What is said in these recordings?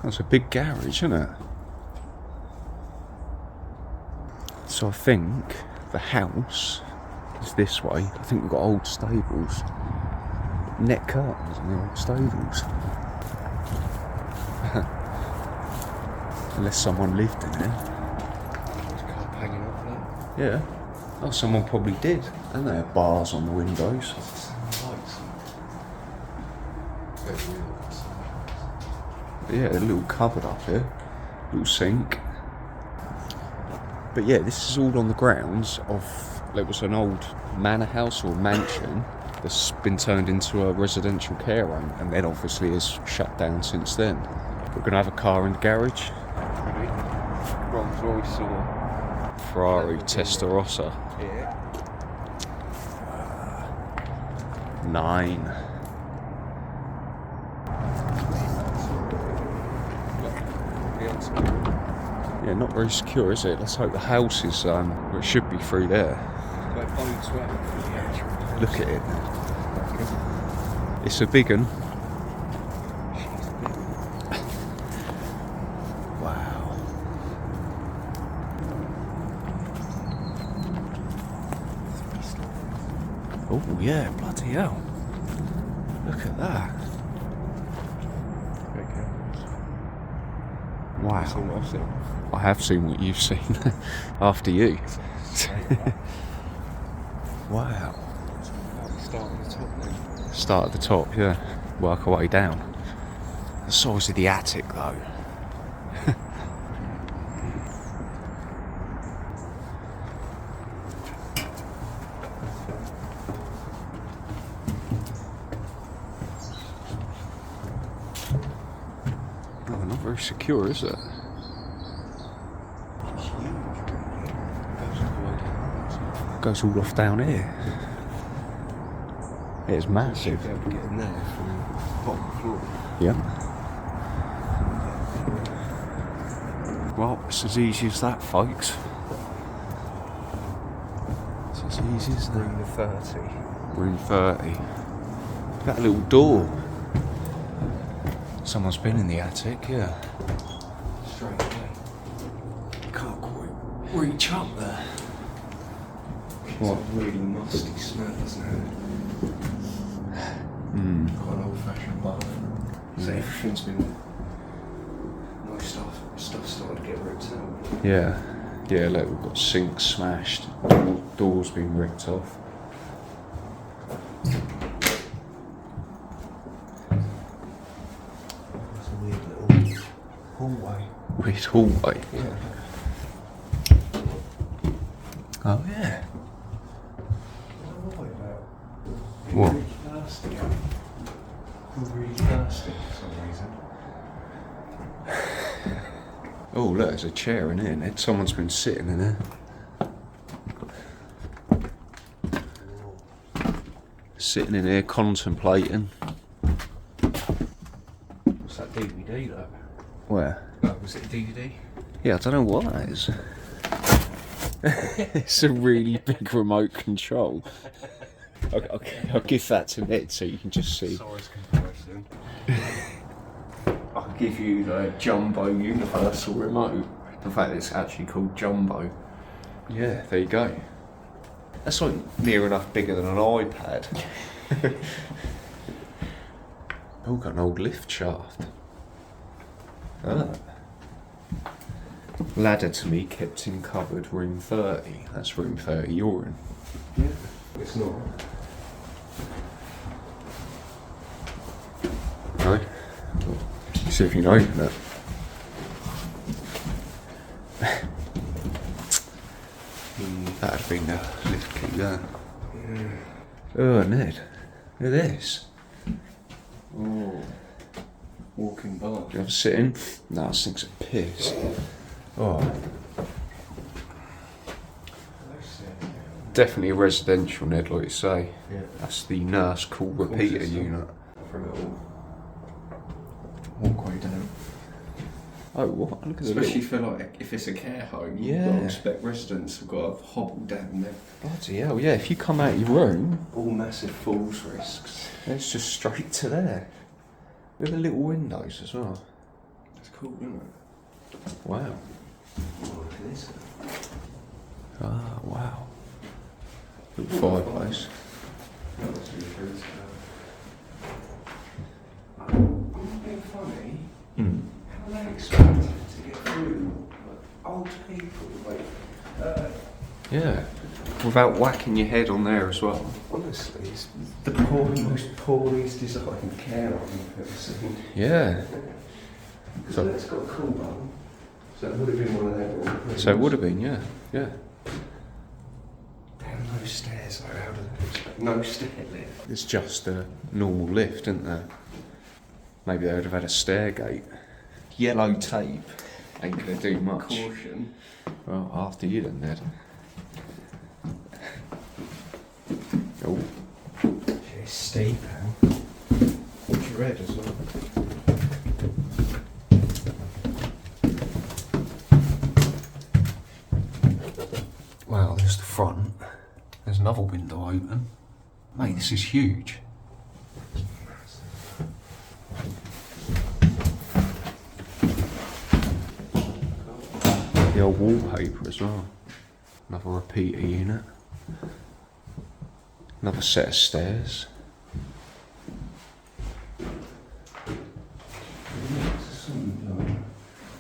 That's a big garage, isn't it? So I think the house is this way. I think we've got old stables. Net curtains in the old stables. Unless someone lived in there. There's a car hanging off there. Yeah. Oh, someone probably did. And there are bars on the windows. Yeah, a little cupboard up here. Little sink. But yeah, this is all on the grounds of, there was an old manor house or mansion that's been turned into a residential care home, and then obviously is shut down since then. We're going to have a car in the garage. Rolls Royce or Ferrari Testarossa. yeah. 9. Yeah, not very secure, is it? Let's hope the house is, well, it should be through there. Look at it. It's a big one. Wow. Oh yeah, bloody hell. Look at that. Wow. That's all I've seen. I have seen what you've seen. After you. Wow. Start at the top then. Start at the top, yeah. Work our way down. The size of the attic though. Oh, not very secure, is it? Goes all off down here. It's massive. Be able to get in there from the bottom floor. Yeah. Well, it's as easy as that, folks. It's as easy as that. Room 30. Room 30. That little door. Someone's been in the attic, yeah. Straight away. Can't quite reach up there. It's a really musty smell, isn't it? Quite an old-fashioned bathroom. So everything's been... Most stuff started to get ripped out. Yeah. Yeah, look, we've got sinks smashed. Doors been ripped off. It's a weird little hallway. Weird hallway. Yeah. Oh, yeah. What? What? Really thirsty. I'm really thirsty for some reason. Oh, look, there's a chair in here, Ned. Someone's been sitting in there. Sitting in here, contemplating. What's that DVD though? Where? Oh, was it DVD? Yeah, I don't know what that is. It's a really big remote control. Okay, I'll give that to Ned so you can just see. Size comparison. I'll give you the Jumbo Universal Remote. In fact, it's actually called Jumbo. Yeah, there you go. That's like near enough bigger than an iPad. Oh, got an old lift shaft. Ah. Ladder to me kept in cupboard room 30. That's room 30 you're in. Yeah. It's not. No? See if you can open it. That'd have been the lift key there. Yeah. Oh, Ned. Look at this. Oh. Walking bar. Do you ever sit in? No, this thing's a piss. Oh. Definitely a residential, Ned, like you say. Yeah. That's the nurse call repeater unit. For a little walkway down. Oh, what? Look at the Especially little... for like, if it's a care home, Yeah. you've got to expect residents have got to hobble down there. Bloody hell, yeah, if you come out your room, All massive falls risks. it's just straight to there. With the little windows as well. It's cool, isn't it? Wow. Oh, look at this. Ah, wow. Little fireplace. That's really good. Wouldn't it be funny? How they expect to get through like, old people? Like, Yeah. Without whacking your head on there as well. honestly, it's the most poorest designed care room I've ever seen. Yeah. So it's got a cool button. So it would have been one of them. So it would have been, yeah. Yeah. Damn, no stairs though. How do they expect? No stair lift. It's just a normal lift, isn't there? Maybe they would have had a stair gate. Yellow tape ain't gonna do much. Caution. Well, after you then, Ned. Oh. It's steep, man. It's red as well. Wow, there's the front. There's another window open. Mate, this is huge. The old wallpaper as well. Another repeater unit. Another set of stairs.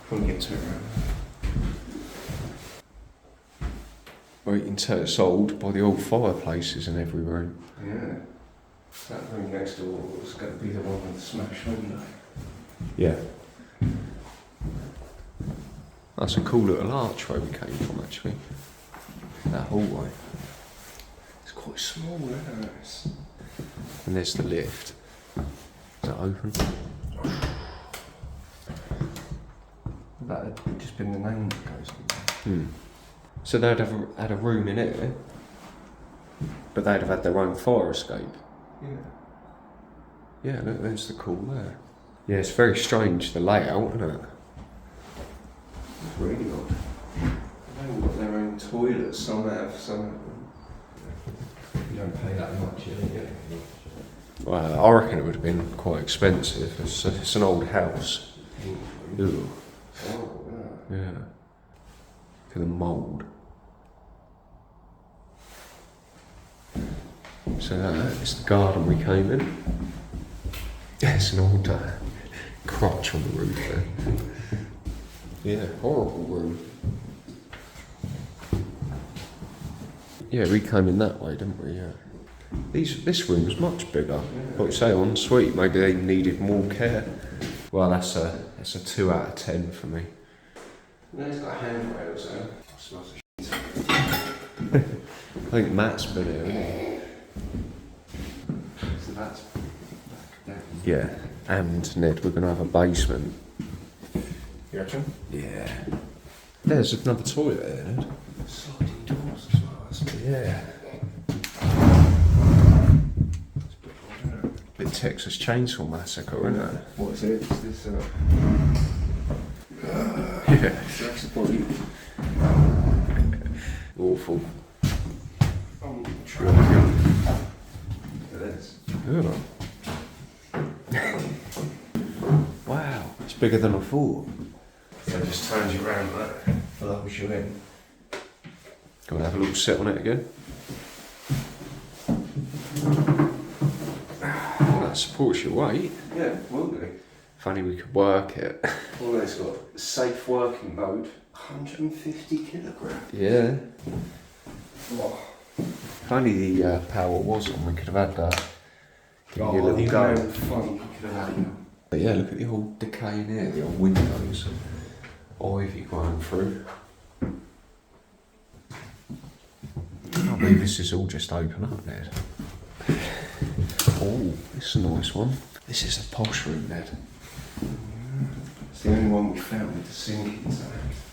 Can't get to it right Well, you can tell it's old by the old fireplaces in every room. now. Yeah. That room next door was going to be the one with the smash window. Yeah. That's a cool little archway we came from, actually. That hallway. It's quite small, isn't it? And there's the lift. Is that open? That had just been the name that goes in So they'd have had a room in here, but they'd have had their own fire escape. there. Yeah, look, there's the cool there. Yeah, it's very strange, the layout, isn't it? It's really odd. They've all got their own toilets. Some have, some haven't. You don't pay that much, you don't get it. Well, I reckon it would have been quite expensive. It's an old house. Ew. Oh, yeah. Yeah. Look at the mould. So it's the garden we came in. It's an old crotch on the roof there. Yeah, horrible room. Yeah, we came in that way, didn't we? Yeah. This room was much bigger. Like you say, en suite. Maybe they needed more care. Well, that's a 2 out of 10 for me. No, it's got handrails though. Smells of shit. I think Matt's been here, hasn't So that's back down. he? Yeah. And Ned, we're gonna have a basement. You reckon? Yeah. There's another toilet there, Ned. Sliding doors as well. That's Yeah. It's a bit odd, isn't it? Bit Texas Chainsaw Massacre, isn't it? What is it? Is this Yeah. that's the point. Awful. I'm Really trying good. to this. Yeah. Wow. It's bigger than I thought. So it just turns you around like that. Allows you in. Go and have a little sit on it again. That supports your weight. Yeah, will do. If only we could work it. Well, it's got safe working mode. 150 kilograms. Yeah. Oh. If only the power was on, we could have had that. Give you a Oh, little the go. amount of fun you could have had. But yeah, look at the old decay in here, the old windows. Ivy growing through. I can't believe this is all just open up, Ned. Oh, this is a nice one. This is a posh room, Ned. It's the only one we found with the sink inside.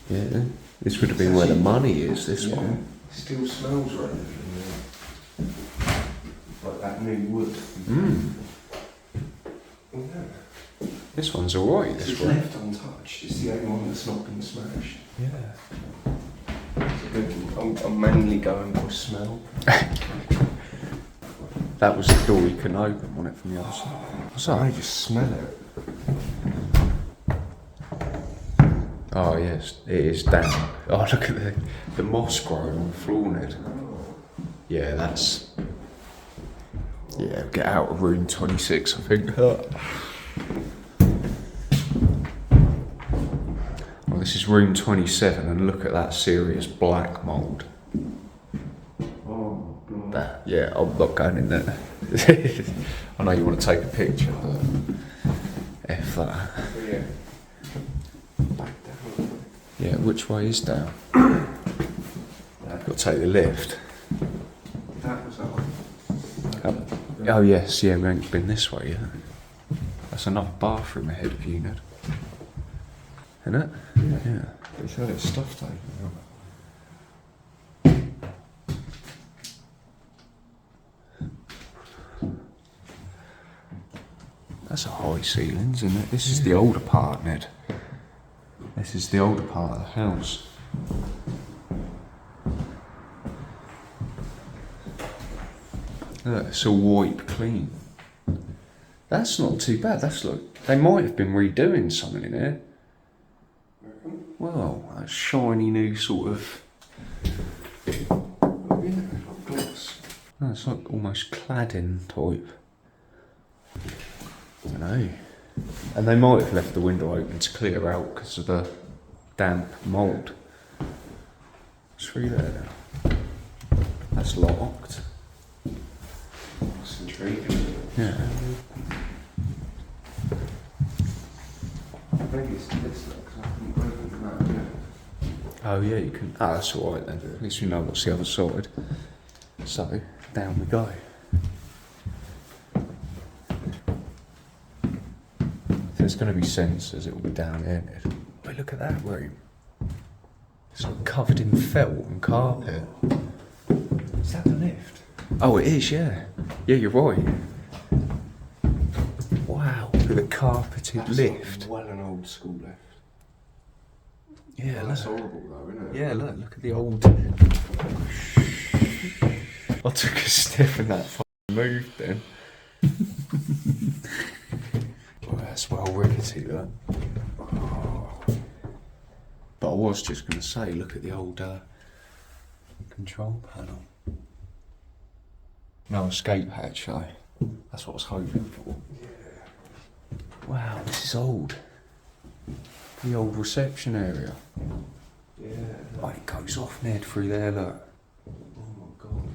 Yeah, this would have been where the money is, this Yeah. one. Still smells right. Like that new wood. Mm. Yeah. This one's alright, this It's one. left untouched. It's the only one that's not been smashed. Yeah. It's a good one. I'm mainly going by smell. That was the door you couldn't open, wasn't it, from the other side? What's I that? just smell it. Oh yes, it is damp. Oh, look at the moss growing on the floor, Ned. Yeah, that's... Yeah, get out of room 26, I think. Well, this is room 27, and look at that serious black mould. Oh, God. That, yeah, I'm not going in there. I know you want to take a picture, but F that. Oh, yeah. Back down. Yeah, which way is down? Got to take the lift. That was up. Oh yes, yeah, we ain't been this way yet. That's another bathroom ahead of you, Ned. Isn't it? Yeah. It's had its stuff taken out. That's a high ceiling, isn't it? This is the older part, Ned. This is the older part of the house. Look, it's all wiped clean. That's not too bad. That's like, they might have been redoing something in here. Well, a shiny new sort of... Oh, yeah, glass. Oh, it's like almost cladding type. I don't know. And they might have left the window open to clear out because of the damp mould. It's through there now. That's locked. That's intriguing. Yeah. Maybe it's this look, because I haven't opened that yet. Oh yeah, you can. Ah, that's all right then. At least we know what's the other side. So down we go. If there's going to be sensors, it will be down here. Ned. Wait, look at that room. It's like covered in felt and carpet. Is that the lift? Oh, it is. Yeah. Yeah, you're right. Wow, look at the carpeted lift. Like well an old school lift. Yeah, Oh, that's look. horrible though, isn't it? Yeah, look at the old. I took a step and that fucking moved then. Well, that's well rickety, that. Oh. But I was just going to say, look at the old control panel. No escape hatch, though. That's what I was hoping for. Wow, this is old. The old reception area. Yeah. Oh, it goes off, Ned, through there, look. Oh my god. Oh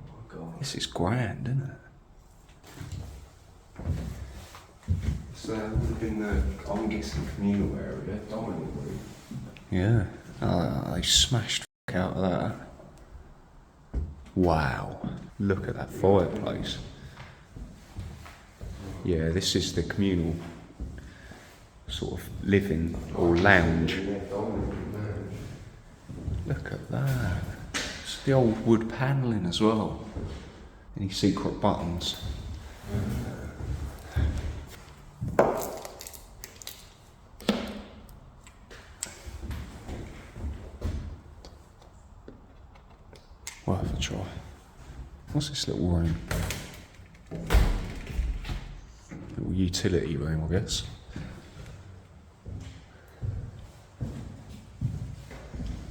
my god. This is grand, isn't it? It's would have been the, I'm guessing, communal area, dining room. Yeah. They smashed f*** out of that. Wow. Look at that fireplace. Yeah, this is the communal sort of living or lounge. Yeah, dining room, lounge. Look at that. It's the old wood panelling as well. Any secret buttons? Worth a try. What's this little room? Little utility room, I guess.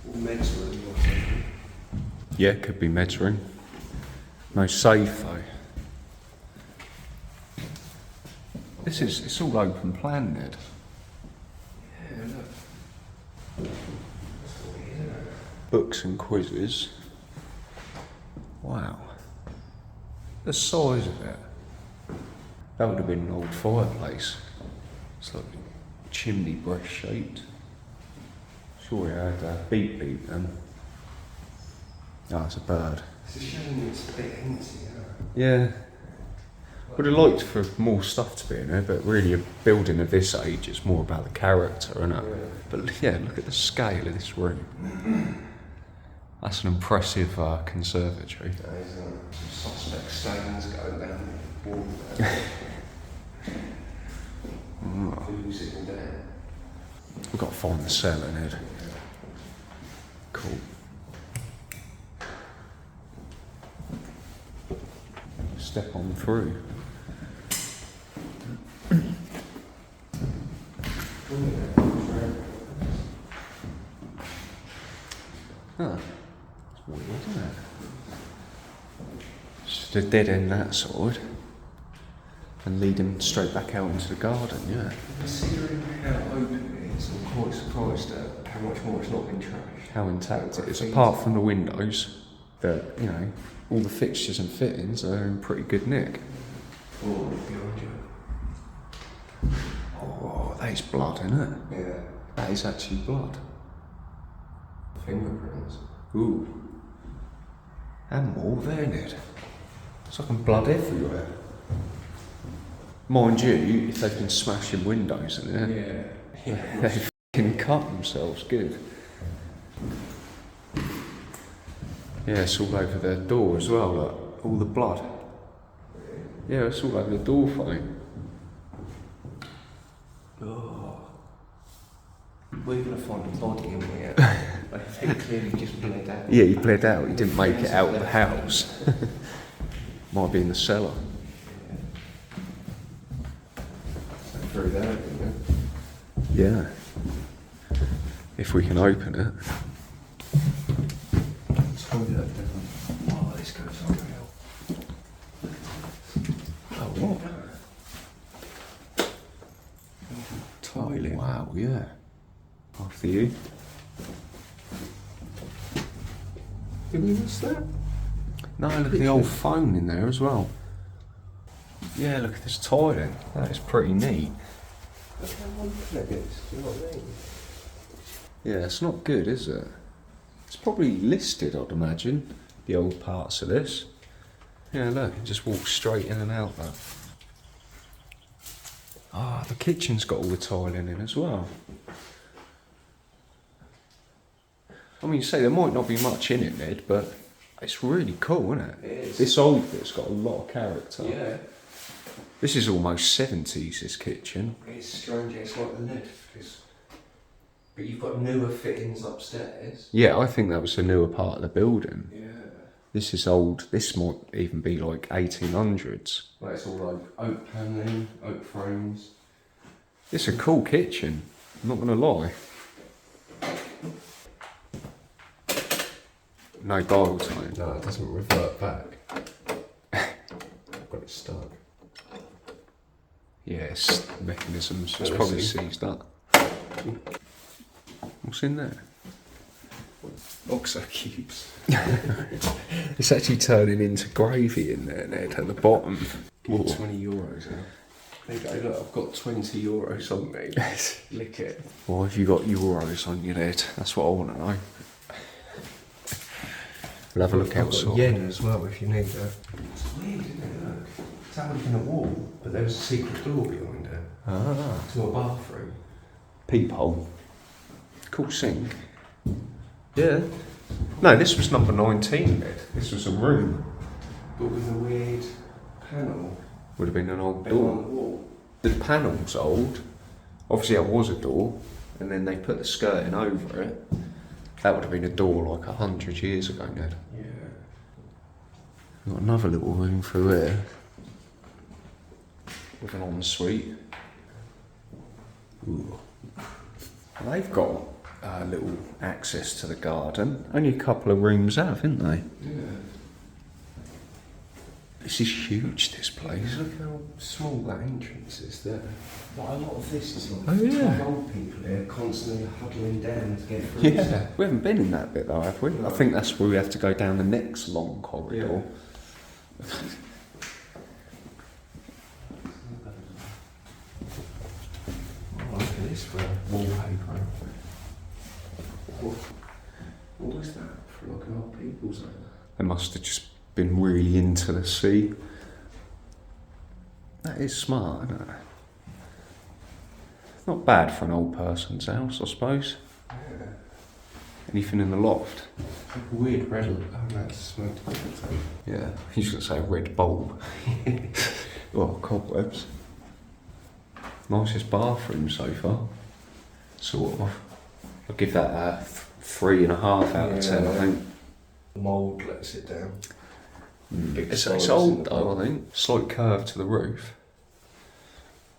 Or meds room or something. Yeah, could be meds room. No safe though. It's all open plan, Ned. Yeah, look. Books and quizzes. Wow. The size of it. That would have been an old fireplace. It's like chimney breast shaped. Sure it had a beep beep then. Oh, it's a bird. It's a shame it's a bit empty, Yeah. Would have liked for more stuff to be in there, but really a building of this age is more about the character, isn't it? Yeah. But yeah, look at the scale of this room. That's an impressive conservatory. There's some suspect stains going down the wall there. Who's sitting down? We've got to find the cellar, Ned. Cool. Step on through. Huh. It's weird, isn't it? Just a dead end that side. And lead them straight back out into the garden, yeah. Considering how open it is, I'm quite surprised at how much more it's not been trashed. How intact it is. Apart from the windows, you know, all the fixtures and fittings are in pretty good nick. Oh, behind you. Oh, that is blood, isn't it? Yeah. That is actually blood. Fingerprints. Ooh. And more there, Ned. It's like blood everywhere. Mind you, if they've been smashing windows in there, Yeah. they fucking cut themselves good. Yeah, it's all over their door as well, look. All the blood. Yeah, it's all over the door frame. Oh. We're going to find a body in here. I think clearly just bled out. Yeah, he bled out. He didn't make it out of the house. Might be in the cellar. Through there, didn't it? Yeah. If we can open it. Toilet down. Oh, this goes unreal. Oh, what? Toilet. Wow, yeah. After you. Did we miss that? No, look at the old phone in there as well. Yeah, look at this tiling. That is pretty neat. Look how open it is, do you know what I mean? Yeah, it's not good, is it? It's probably listed, I'd imagine, the old parts of this. Yeah, look, you just walk straight in and out there. Ah, the kitchen's got all the tiling in as well. I mean, you say there might not be much in it, Ned, but it's really cool, isn't it? It is. This old bit's got a lot of character. Yeah. This is almost 70s, this kitchen. It's strange, it's like the lift. But you've got newer fittings upstairs. Yeah, I think that was a newer part of the building. Yeah. This is old, this might even be like 1800s. Well, it's all like oak panelling, oak frames. It's a cool kitchen, I'm not gonna lie. No dial tone. No, it doesn't revert back. I've got it stuck. Yes, mechanisms. It's Let's probably see. seized up. What's in there? Oxo cubes. It's actually turning into gravy in there, Ned, at the bottom. Give me €20 now. There you go, look, I've got €20 on me. Lick it. Why have you got euros on your head? That's what I want to know. We'll have a look I've outside. got yen as well if you need that. It's weird, isn't it? Look. It's out in a wall, but there was a secret door behind it. Ah. To a bathroom. Peephole. Cool sink. Yeah. No, this was number 19, Ned. This was a room. But with a weird panel Would have been an old on the door. wall. The panel's old. Obviously, it was a door, and then they put the skirting over it. That would have been a door like 100 years ago, Ned. Yeah. We've got another little room through here with an ensuite. Ooh. And they've got a little access to the garden. Only a couple of rooms out, haven't they? Yeah. This is huge, this place. Look how small that entrance is there. But a lot of this is like Oh, yeah. old people here constantly huddling down to get through Yeah, stuff. we haven't been in that bit though, have we? I think that's where we have to go down the next long corridor. Oh, look at this for wallpaper. What was that for like an old people's home? They must have just been really into the sea. That is smart, isn't it? Not bad for an old person's house, I suppose. Yeah. Anything in the loft? Like a weird red. Oh, that's smoke detector. Yeah, he's going to say a red bulb. Oh, cobwebs. Nicest bathroom so far. Sort of. I'll give that a 3.5 out of 10, I think. The mould lets it down. Big It's size old in the though, bowl. I think. Slight curve to the roof.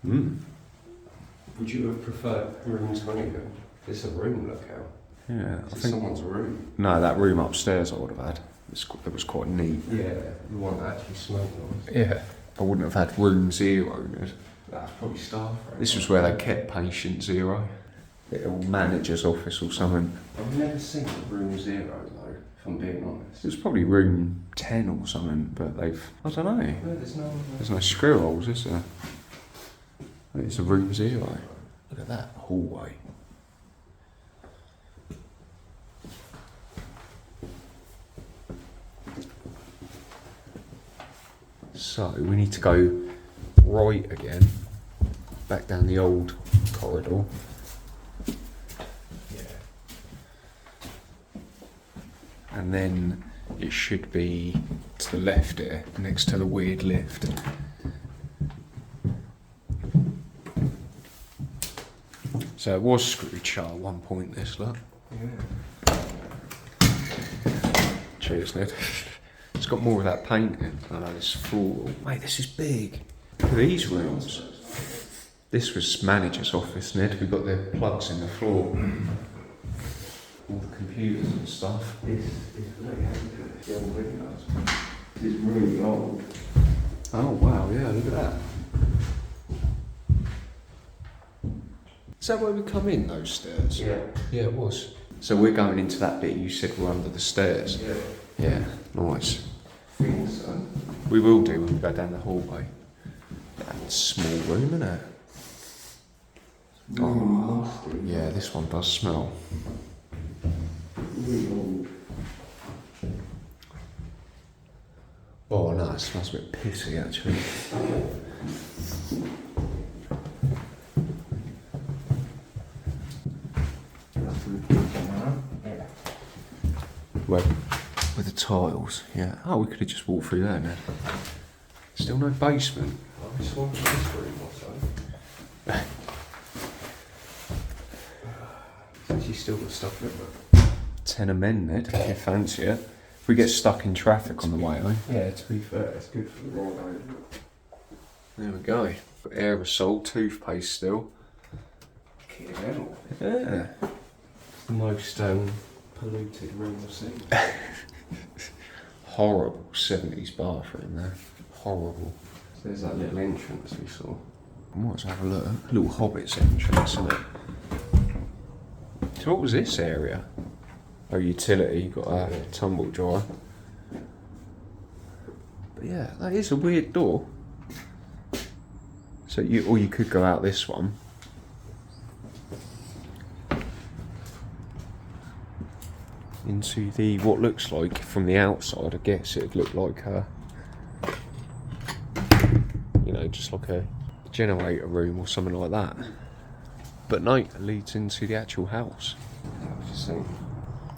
Would you have preferred room 20 then? It's a room lookout. Yeah, I It's think. someone's room. No, that room upstairs I would have had. It was quite neat. Yeah, the one that actually smelled nice. Yeah. I wouldn't have had room 0. That's probably staff room. This was where they kept patient 0. Little manager's office or something. I've never seen room 0 though, if I'm being honest. It was probably room 10 or something, but they've. I don't know. No, There's no screw holes, is there? It's a room 0. Look at that hallway. So we need to go right again, back down the old corridor. Yeah. And then it should be to the left here, next to the weird lift. So it was screwed shut at one point, this look. Yeah. Cheers, Ned. It's got more of that painting. I know this floor. Mate, this is big. Look at these rooms. This was manager's office, Ned. We've got the plugs in the floor. All the computers and stuff. This is the old windows. This is really old. Oh wow, yeah, look at that. Is that where we come in, those stairs? Yeah. Yeah, it was. So we're going into that bit you said we're under the stairs? Yeah. Yeah, nice. I think so. We will do when we go down the hallway. That's a small room, isn't it? Really musty. Yeah, this one does smell. Really old. Oh no, it smells a bit pissy actually. Yeah. Where? With the tiles, yeah. Oh, we could have just walked through there, Ned. Still no basement. I just want this room or so. It's actually still got stuff in it. 10 a men, Ned, if you fancy it. If we get stuck in traffic on the way home. Yeah, to be fair, it's good for the ride home. There we go. Got aerosol, toothpaste still. Kidding out. Yeah. It's the most polluted room I've seen. Horrible 70s bathroom there. Horrible. So there's that little entrance we saw. I might as well have a look. Little hobbit's entrance, isn't it? So what was this area? Oh, utility, got a tumble dryer. But yeah, that is a weird door. So you could go out this one. Into the, what looks like, from the outside, I guess it'd look like a, you know, just like a generator room or something like that. But no, it leads into the actual house. I was just saying.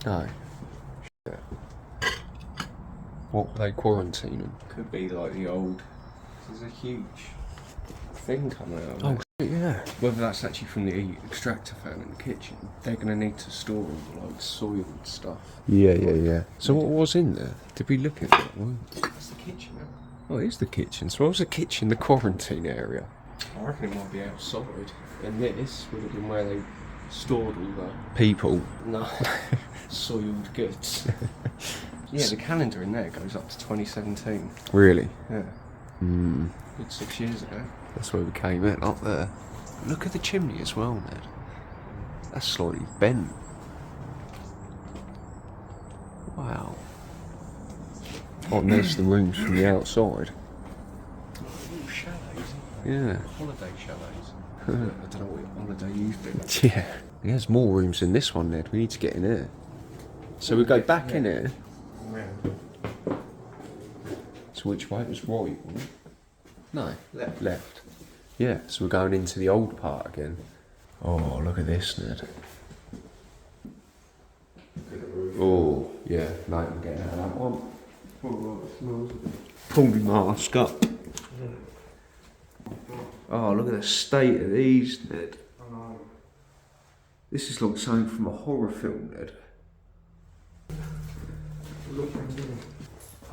Oh. Shit. What were they quarantining? Could be like the old. There's a huge thing coming out of Oh, it. shit, yeah. Whether that's actually from the extractor fan in the kitchen, they're going to need to store all the like soiled stuff. Yeah. So what was in there? Did we look at it? Well, That's the kitchen. oh, it is the kitchen. So what was the kitchen, the quarantine area? I reckon it might be outside. And this would have been where they stored all the People. soiled goods. Yeah, the calendar in there goes up to 2017. Really? Yeah. Hmm. Good 6 years ago. That's where we came in, up there. Look at the chimney as well, Ned. That's slightly bent. Wow. Oh, and there's the rooms from the outside. Little chalets. Yeah. Holiday chalets. I don't know what holiday you've been on. Yeah. There's more rooms in this one, Ned. We need to get in here. So we go back in here. So which way? It was right, wasn't it? No. Left. Yeah, so we're going into the old part again. Oh, look at this, Ned. Oh, yeah. No, I'm getting out of that one. Pull my mask up. Oh, look at the state of these, Ned. This is like something from a horror film, Ned.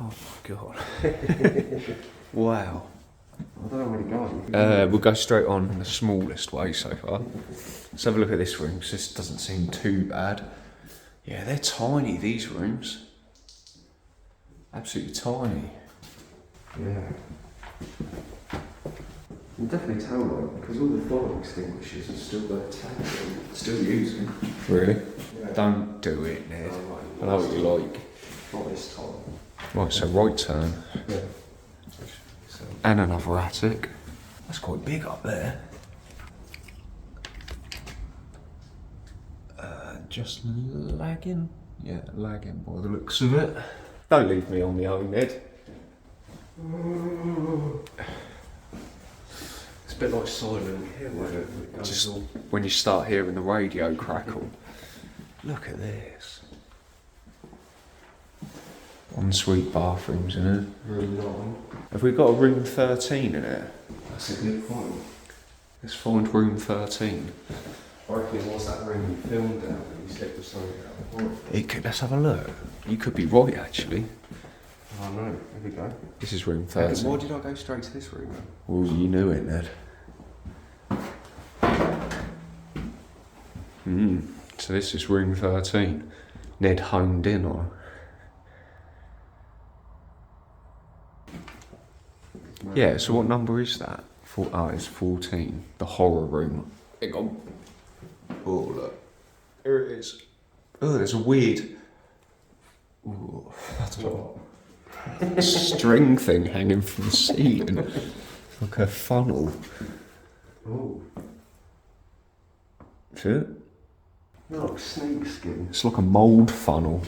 Oh my god. Wow. I don't know where to go. We'll go straight on in the smallest way so far. Let's have a look at this room, 'cause this doesn't seem too bad. Yeah, they're tiny, these rooms. Absolutely tiny. Yeah. You can definitely tell, like, because all the fire extinguishers are still there tagged, still using. Really? Yeah. Don't do it, Ned. Oh, I know what you like. Not this time. Right, so right turn. Yeah. So, And another attic. That's quite big up there. Just lagging? Yeah, lagging by the looks of it. Don't leave me on my own, Ned. it's a bit like Silent Hill, where it goes Just all... when you start hearing the radio crackle. Look at this. Ensuite bathrooms in it. Room 9. Have we got a room 13 in it? That's a good point. Let's find room 13. I reckon it was that room you filmed out and you slipped the something out. It could, let's have a look. You could be right, actually. Oh no, here we go. This is room 13. Why did I go straight to this room then? Well, you knew it, Ned. So this is room 13. Ned honed in on. Yeah, so what number is that? It's 14. The horror room. Hang on. Oh, look. Here it is. Oh, there's a weird... Ooh, that's a string thing hanging from the ceiling. It's like a funnel. Oh. Is it? No, like snake skin. It's like a mould funnel.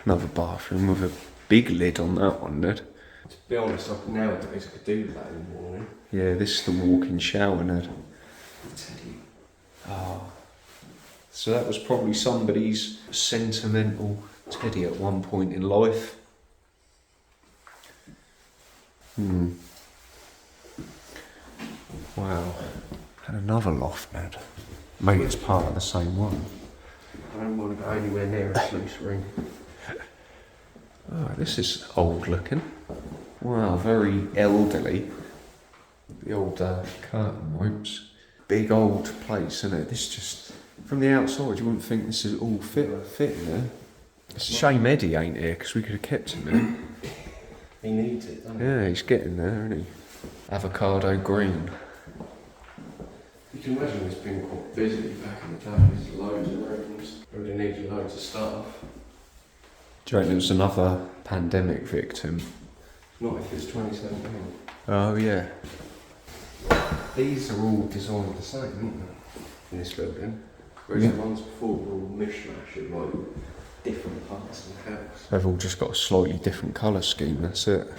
Another bathroom with a big lid on that one, Ned. To be honest, nowadays I could do that in the morning. Yeah, this is the walk-in shower, Ned. Teddy. Oh. So that was probably somebody's sentimental teddy at one point in life. Wow. And another loft, Ned. Maybe it's part of the same one. I don't want to go anywhere near a sluice ring. Oh, this is old looking. Wow, very elderly. The old curtain ropes. Big old place, isn't it? This just, from the outside, you wouldn't think this is all fit in there. It's a shame Eddie ain't here, because we could have kept him in. He needs it, doesn't he? Yeah, he's getting there, isn't he? Avocado green. You can imagine it's been quite busy back in the day. There's loads of rooms. Really needed loads of staff. Do you reckon it was another pandemic victim? Not if it's 2017. Oh, yeah. These are all designed the same, aren't they? In this building. Whereas Yeah. the ones before were all mishmash of like different parts of the house. They've all just got a slightly different colour scheme, that's it.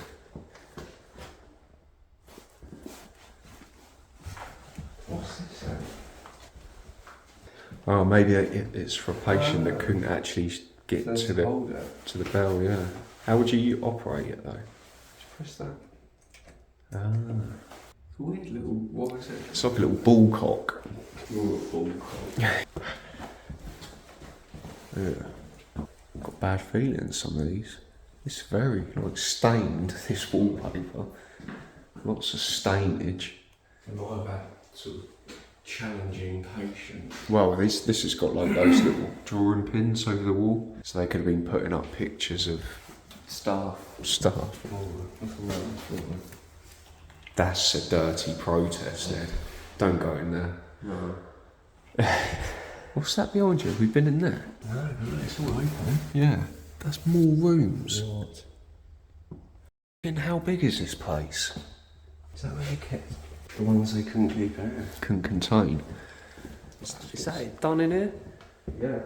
What's this then? Oh, maybe it's for a patient that couldn't actually get There's to a the holder. bell, yeah. How would you operate it, though? Just press that. Ah. It's a weird little, what is it? It's like a little ball cock. More a ball cock. Yeah. Got bad feelings, some of these. It's very, like, stained, this wallpaper. Lots of stainage. And I've had sort of challenging patience. Well, this has got like those little drawing pins over the wall. So they could have been putting up pictures of Staff. stuff. That's a dirty protest, Ed. Don't go in there. No. What's that behind you? Have we been in there? No, it's all open. Yeah. That's more rooms. What? And how big is this place? Is that where they kept the ones they couldn't keep out? Can contain. Is that it done in here? Yeah.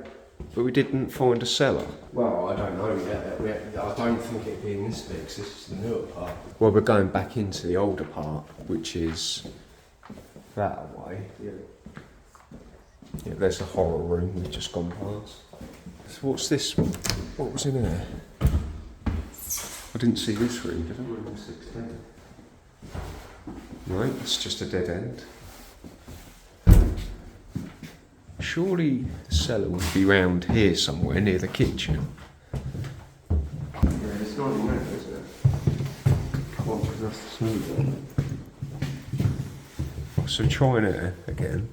But we didn't find a cellar. Well, I don't know yet. I don't think it'd be in this big, 'cause this is the newer part. Well, we're going back into the older part, which is that way. Yeah. Yeah, there's the horror room we've just gone past. So what's this one? What was in there? I didn't see this room, did I? Room 16. Right, it's just a dead end. Surely the cellar would be round here somewhere near the kitchen. Yeah, it's not in there, is it? Come on, because that's the smooth one. So trying it again.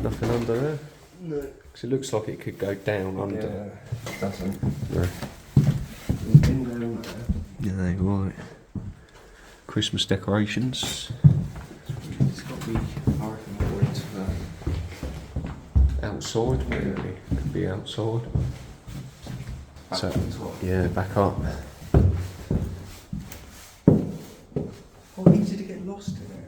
Nothing under there? No. Because it looks like it could go down under. Yeah, it doesn't. No. In down there. Yeah, right. Christmas decorations. It's got to be, I reckon, more into the Outside, maybe. Could be outside. back So, to the top. yeah, back up. Oh, easy to get lost in there.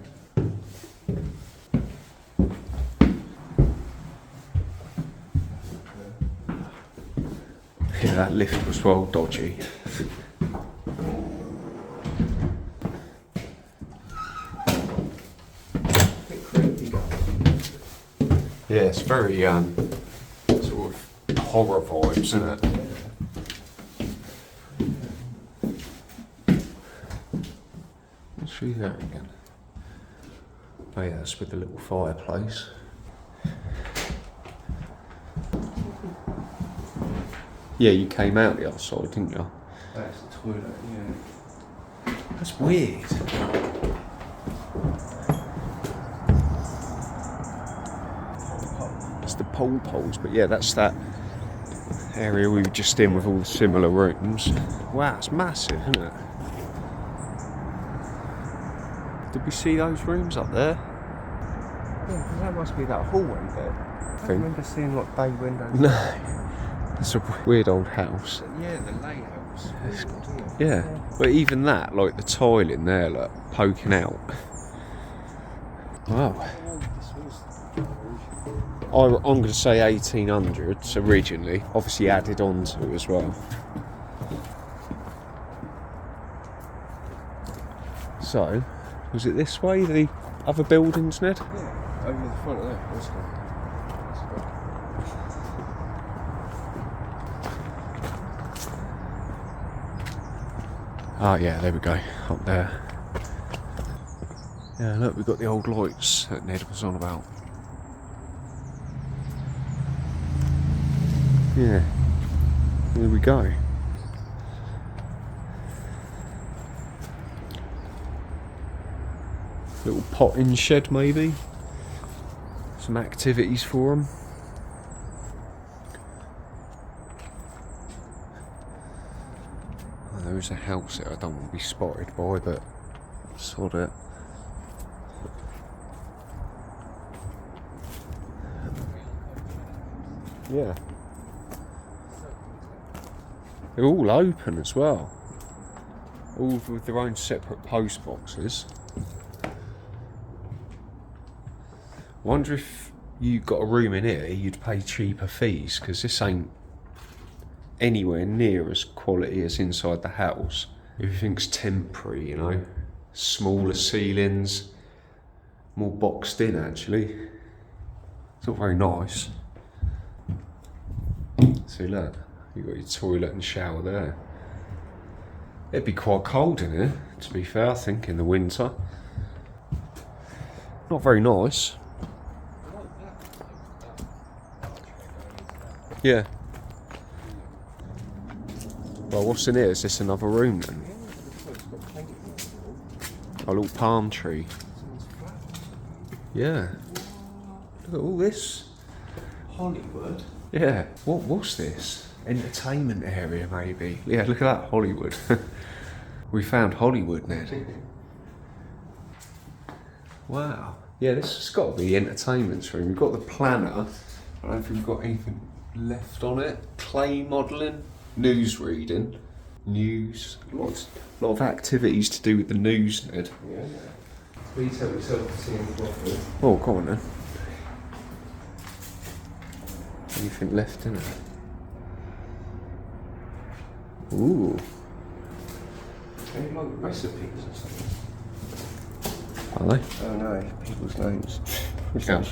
Yeah, that lift was well dodgy. Bit creepy. Yeah, it's very sort of horror vibes, isn't it? Let's see that again. Oh yeah, that's with the little fireplace. Yeah, you came out the other side, didn't you? That's the toilet, yeah. That's weird. It's the pole poles, but yeah, that's that area we were just in with all the similar rooms. Wow, it's massive, isn't it? Did we see those rooms up there? Yeah, 'cause that must be that hallway bit. I don't remember seeing like bay windows. No. It's a weird old house. Yeah, the layout's It's- weird, isn't it? Yeah, but even that, like the tiling there, like poking out. Wow. I'm going to say 1800s originally, obviously added on to as well. So, was it this way, the other buildings, Ned? Yeah, over the front of that. Let's go. Oh yeah, there we go, up there. Yeah, look, we've got the old lights that Ned was on about. Yeah, there we go. Little potting shed maybe. Some activities for them. Oh, there is a house that I don't want to be spotted by, but sod it. Yeah. They're all open as well. All with their own separate post boxes. Wonder if you got a room in here, you'd pay cheaper fees, because this ain't anywhere near as quality as inside the house. Everything's temporary, you know. Smaller ceilings, more boxed in actually. It's not very nice. See, look, you've got your toilet and shower there. It'd be quite cold in here, to be fair, I think, in the winter. Not very nice. Yeah. Well, what's in here? Is this another room then? A little palm tree. Yeah. Look at all this. Hollywood. Yeah. What's this? Entertainment area, maybe. Yeah, look at that, Hollywood. We found Hollywood, Ned. Wow. Yeah, this has got to be the entertainment room. We've got the planner. I don't know if we've got anything left on it. Clay modelling, news reading, news. A lot of activities to do with the news, Ned. Yeah. Please help yourself to see any properly. Oh, go on then. Anything left in it? Ooh. Any like recipes or something? Are they? Oh no, people's names. Yeah.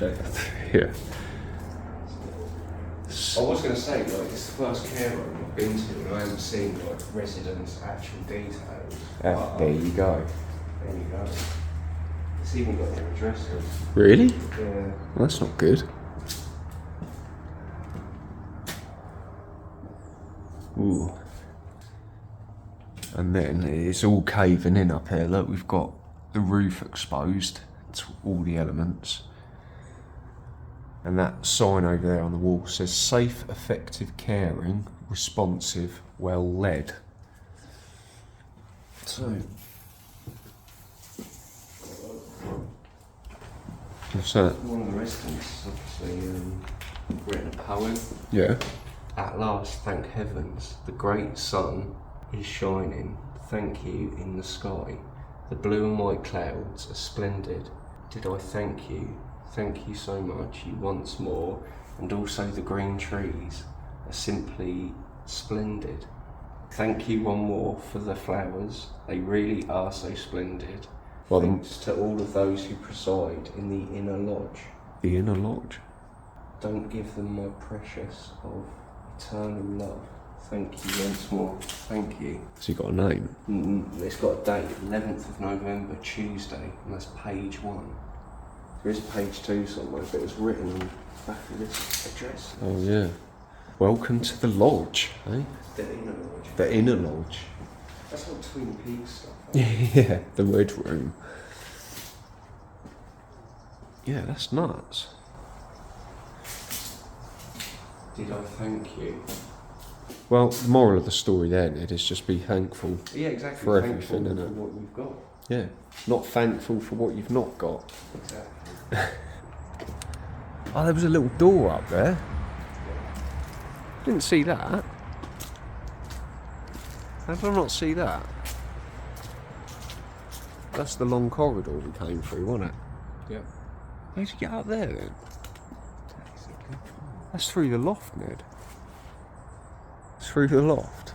Yeah. I was going to say, like, it's the first care home I've been to, and I haven't seen like residents' actual details. There you go. There you go. It's even got their addresses. Really? Yeah. Well, that's not good. Ooh. And then it's all caving in up here. Look, we've got the roof exposed to all the elements. And that sign over there on the wall says safe, effective, caring, responsive, well led. So what's that? One of the residents obviously written a poem. Yeah. At last, thank heavens, the great sun is shining. Thank you in the sky. The blue and white clouds are splendid. Did I thank you? Thank you so much, you once more. And also the green trees are simply splendid. Thank you one more for the flowers. They really are so splendid. Well, Thanks to all of those who preside in the inner lodge. The inner lodge? Don't give them my precious of eternal love. Thank you once more. Thank you. So you got a name? It's got a date, 11th of November, Tuesday, and that's page 1. There is page 2 somewhere, but it's written on the back of this address. Oh yeah. Welcome to the lodge, eh? The inner lodge. The inner lodge. That's all Twin Peaks stuff. Yeah, the red room. Yeah, that's nuts. Did I thank you? Well, the moral of the story then, Ed, is just be thankful. Yeah, exactly. For Thankful everything, for innit? what you've got. Yeah. Not thankful for what you've not got. Exactly. Oh, there was a little door up there. Didn't see that. How did I not see that? That's the long corridor we came through, wasn't it? Yeah. How'd you get up there then? That's through the loft, Ned. It's through the loft.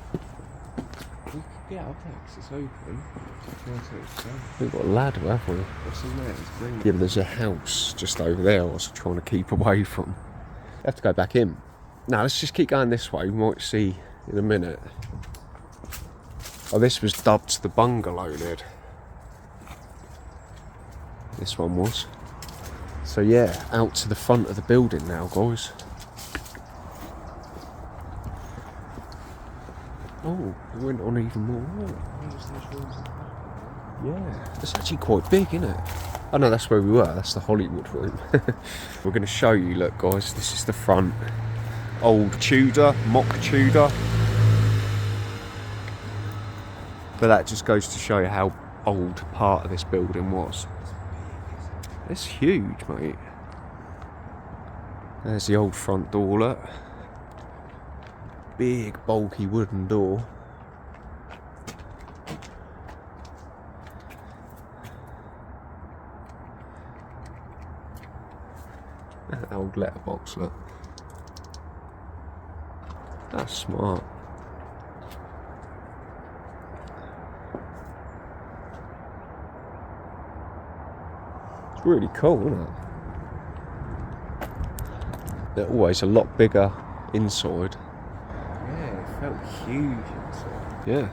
We could get up there 'cause it's open. We've got a ladder, haven't we? What's in there? It's green. Yeah, but there's a house just over there I was trying to keep away from. You have to go back in. Now, let's just keep going this way. We might see in a minute. Oh, this was dubbed the bungalow, Ned. This one was. So yeah, out to the front of the building now, guys. Oh, it went on even more. Yeah, it's actually quite big, isn't it? Oh no, that's where we were. That's the Hollywood room. We're going to show you, look guys, this is the front. Old Tudor, mock Tudor. But that just goes to show you how old part of this building was. It's huge, mate. There's the old front door, look. Big, bulky wooden door. That old letterbox, look. That's smart. It's really cool, isn't it? They're always a lot bigger inside. Yeah, it felt huge inside. Yeah.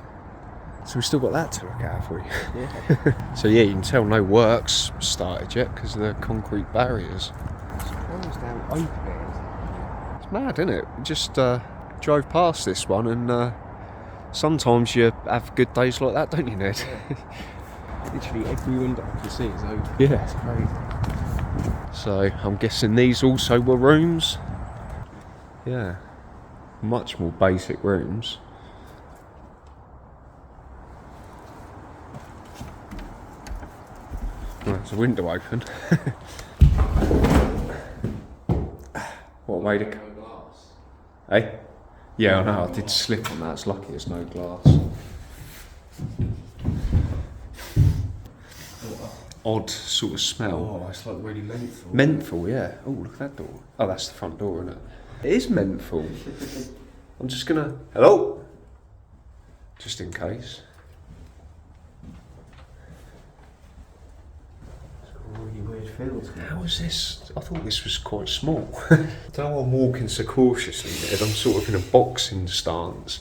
So we've still got that to look at, have we? Yeah. So yeah, you can tell no work's started yet because of the concrete barriers. I'm surprised how open it is. It's mad, isn't it? We just drove past this one and sometimes you have good days like that, don't you, Ned? Yeah. Literally every window I can see is open. Yeah. It's crazy. So I'm guessing these also were rooms. Yeah. Much more basic rooms. Well, there's a window open. What made it? No glass. Hey? Yeah, I know, I did slip on that. It's lucky there's no glass. Odd sort of smell. Oh, it's like really menthol. Menthol, yeah. Oh, look at that door. Oh, that's the front door, isn't it? It is menthol. I'm just gonna... Hello? Just in case. It's got a really weird feel to it. How is this? I thought this was quite small. I don't know why I'm walking so cautiously, Ned. I'm sort of in a boxing stance.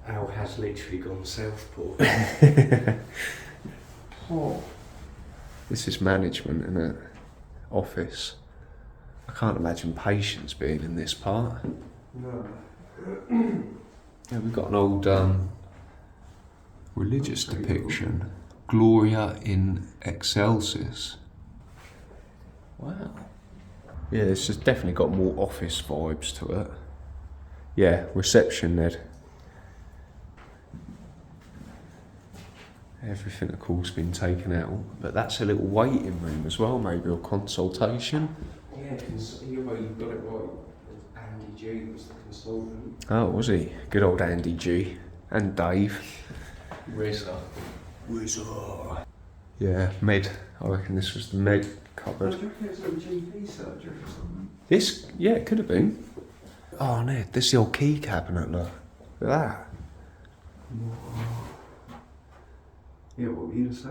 Al has literally gone southpaw. Oh. This is management, isn't it? Office. I can't imagine patients being in this part. No. Yeah, we've got an old religious depiction. Gloria in Excelsis. Wow. Yeah, this has definitely got more office vibes to it. Yeah, reception, Ned. Everything, of course, been taken out, but that's a little waiting room as well, maybe, or consultation. Yeah, you've got it right. Andy G was the consultant. Oh, was he? Good old Andy G. And Dave. Rizza. Yeah, med. I reckon this was the med cupboard. Do you reckon it was a GP surgery or something? This, yeah, it could have been. Oh, Ned, this is the old key cabinet, look. Look at that. Yeah, what were you to say?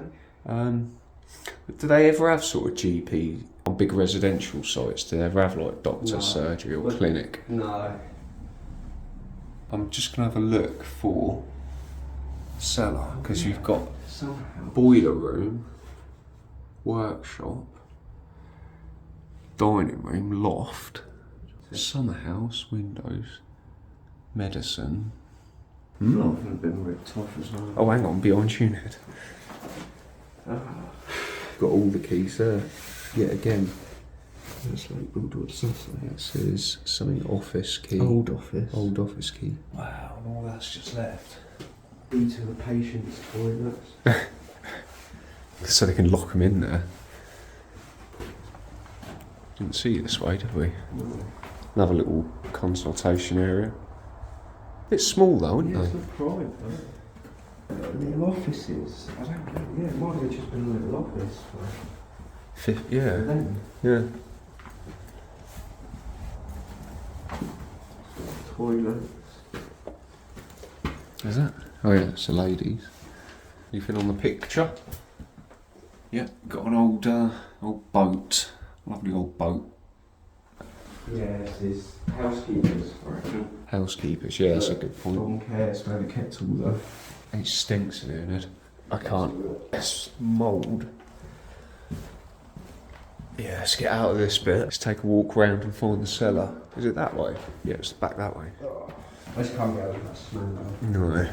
Do they ever have sort of GP on big residential sites? Do they ever have like doctor surgery or clinic? No. I'm just going to have a look for cellar, because you've got boiler room, workshop, dining room, loft, summer house, windows, medicine. I've been ripped off as well. Oh, hang on, beyond you, Ned. Got all the keys there. Yet again. It's labelled, what's this? It says something office key. Old office. Old office key. Wow, and all that's just left. Into the patient's toilets. So they can lock them in there. Didn't see it this way, did we? No. Another little consultation area. Bit small though, isn't Yeah, it's they? not private. The offices, I don't know, yeah, it might have just been a little office for Yeah, them. yeah. Toilets. Is that? Oh yeah, it's the ladies. Anything on the picture? Yeah, got an old boat. Lovely old boat. Yeah, it's housekeepers, I reckon. Housekeepers, yeah, that's a good point. Tom cares where the kettle though. It stinks in here, Ned. I can't. It's mould. Yeah, let's get out of this bit. Let's take a walk round and find the cellar. Is it that way? Yeah, it's back that way. I just can't get over that smell though. No,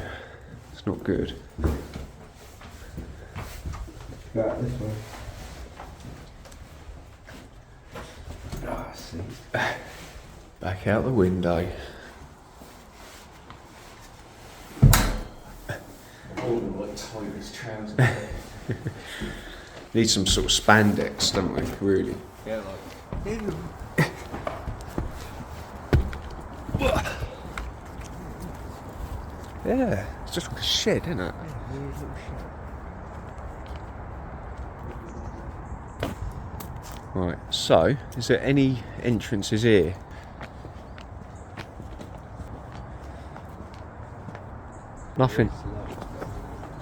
it's not good. Go out this way. Ah, see. Back out the window. Holding like tightest trousers. Need some sort of spandex, don't we? Really. Yeah, like. Yeah, it's just like a shed, isn't it? Right, so, is there any entrances here? Nothing.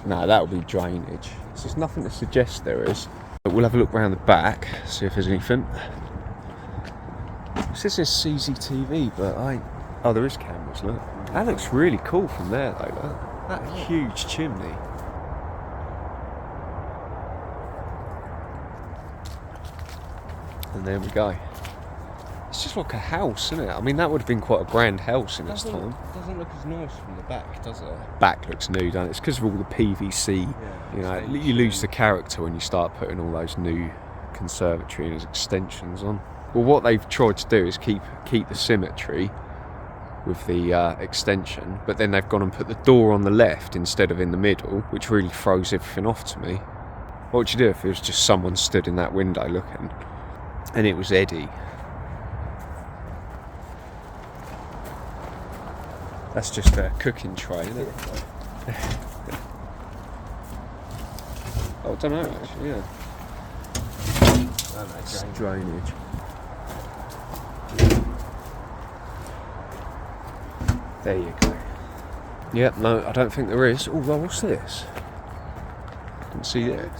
No, that would be drainage. So there's nothing to suggest there is. But we'll have a look round the back, see if there's anything. It says there's CCTV, but oh, there is cameras, look. That looks really cool from there, though, look. That huge chimney. And there we go. It's just like a house, isn't it? I mean, that would have been quite a grand house in its time. Doesn't look as nice from the back, does it? Back looks new, doesn't it? It's because of all the PVC. You know, you lose the character when you start putting all those new conservatory and extensions on. Well, what they've tried to do is keep the symmetry with the extension, but then they've gone and put the door on the left instead of in the middle, which really throws everything off to me. What would you do if it was just someone stood in that window looking, and it was Eddie? That's just a cooking tray, isn't it? Oh, I don't know actually, yeah. It's drainage. There you go. Yep, no, I don't think there is. Oh, well, what's this? Didn't see it.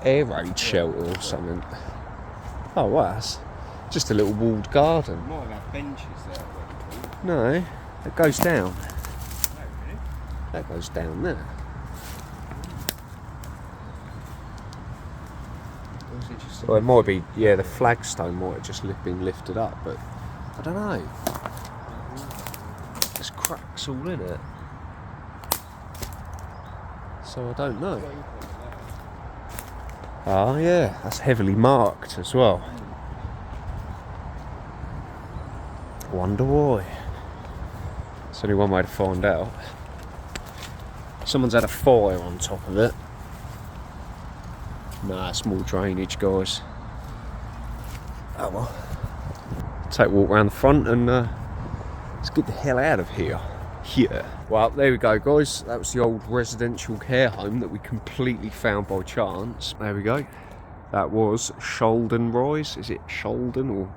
Air raid shelter or something. Oh, well, that's just a little walled garden. Might have benches there. No, it goes down. No, really? That goes down there. Or is it just Well, it might be, yeah, the flagstone might have just been lifted up, but I don't know. There's cracks all in it. So I don't know. Oh yeah, that's heavily marked as well. Wonder why. There's only one way to find out. Someone's had a fire on top of it. Nah, small drainage, guys. Oh well. Take a walk around the front and let's get the hell out of here. Well, there we go, guys. That was the old residential care home that we completely found by chance. There we go. That was Shalden Rise. Is it Shalden or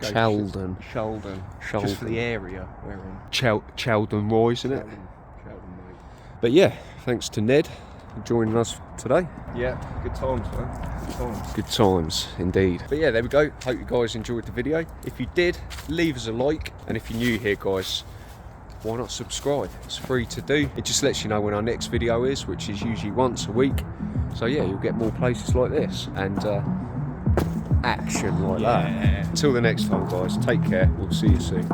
Chaldon? Shalden. Just for the area we're in. Chaldon Rise, isn't it? Shalden, mate. But yeah, thanks to Ned for joining us today. Yeah, good times, man. Good times. Good times, indeed. But yeah, there we go. Hope you guys enjoyed the video. If you did, leave us a like. And if you're new here, guys, why not subscribe? It's free to do. It just lets you know when our next video is, which is usually once a week. So yeah, you'll get more places like this and action like that. Until the next time, guys, take care. We'll see you soon.